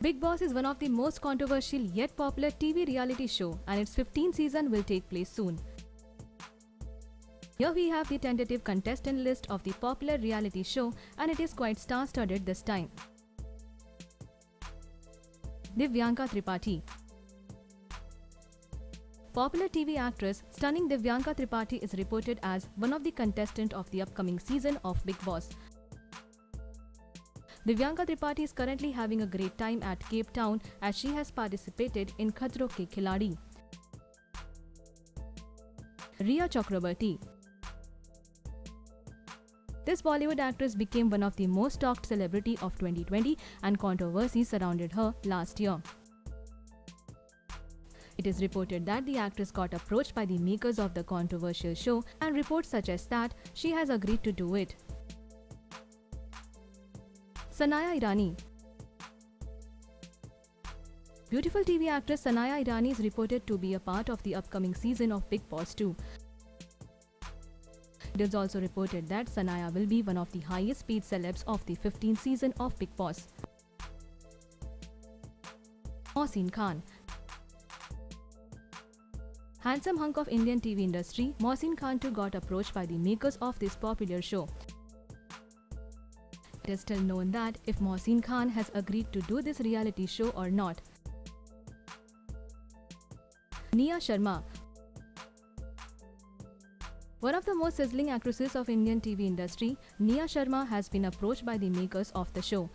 Bigg Boss is one of the most controversial yet popular TV reality show, and its 15th season will take place soon. Here we have the tentative contestant list of the popular reality show, and it is quite star-studded this time. Divyanka Tripathi. Popular TV actress stunning Divyanka Tripathi is reported as one of the contestants of the upcoming season of Bigg Boss. Divyanka Tripathi is currently having a great time at Cape Town as she has participated in Khatron Ke Khiladi. Rhea Chakrabarti. This Bollywood actress became one of the most talked celebrity of 2020 and controversy surrounded her last year. It is reported that the actress got approached by the makers of the controversial show, and reports suggest that she has agreed to do it. Sanaya Irani. Beautiful TV actress Sanaya Irani is reported to be a part of the upcoming season of Bigg Boss 2. It is also reported that Sanaya will be one of the highest paid celebs of the 15th season of Bigg Boss. Mohsin Khan. Handsome hunk of Indian TV industry, Mohsin Khan too got approached by the makers of this popular show. It is still known that if Mohsin Khan has agreed to do this reality show or not. Nia Sharma. One of the most sizzling actresses of Indian TV industry, Nia Sharma has been approached by the makers of the show.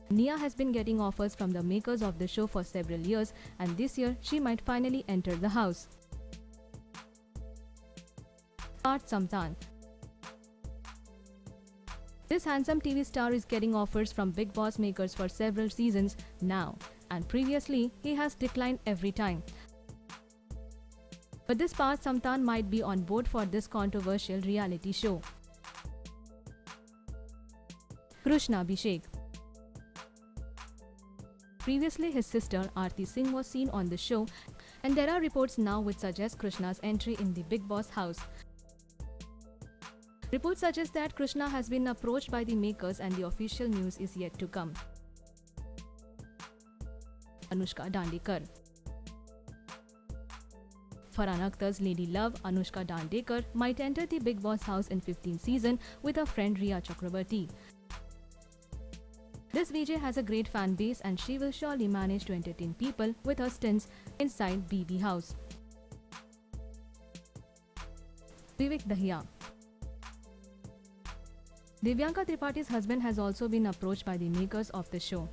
Nia has been getting offers from the makers of the show for several years, and this year she might finally enter the house. Parth Samtaan. This handsome TV star is getting offers from Bigg Boss makers for several seasons now, and previously he has declined every time. But this Parth Samtaan might be on board for this controversial reality show. Krishna Abhishek. Previously, his sister Aarti Singh was seen on the show, and there are reports now which suggest Krishna's entry in the Bigg Boss house. Reports suggest that Krishna has been approached by the makers, and the official news is yet to come. Anushka Dandekar. Farhan Akhtar's Lady Love, Anushka Dandekar, might enter the Bigg Boss house in 15th season with her friend Rhea Chakrabarti. This VJ has a great fan base, and she will surely manage to entertain people with her stints inside BB house. Vivek Dahiya. Divyanka Tripathi's husband has also been approached by the makers of the show.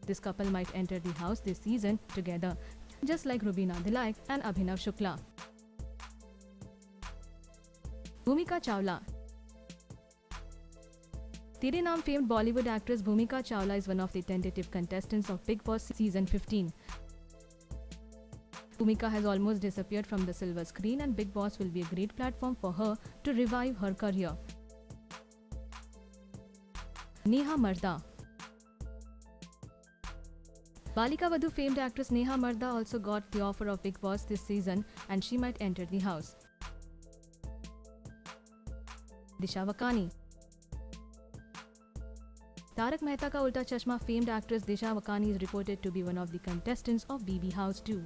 This couple might enter the house this season together, just like Rubina Dilaik and Abhinav Shukla. Bhumika Chawla. Tere Naam famed Bollywood actress Bhumika Chawla is one of the tentative contestants of Bigg Boss season 15. Bhumika has almost disappeared from the silver screen, and Bigg Boss will be a great platform for her to revive her career. Neha Marda. Balika Vadhu famed actress Neha Marda also got the offer of Bigg Boss this season, and she might enter the house. Disha Vakani. Tarak Mehta Ka Ulta Chashma famed actress Disha Vakani is reported to be one of the contestants of BB House 2.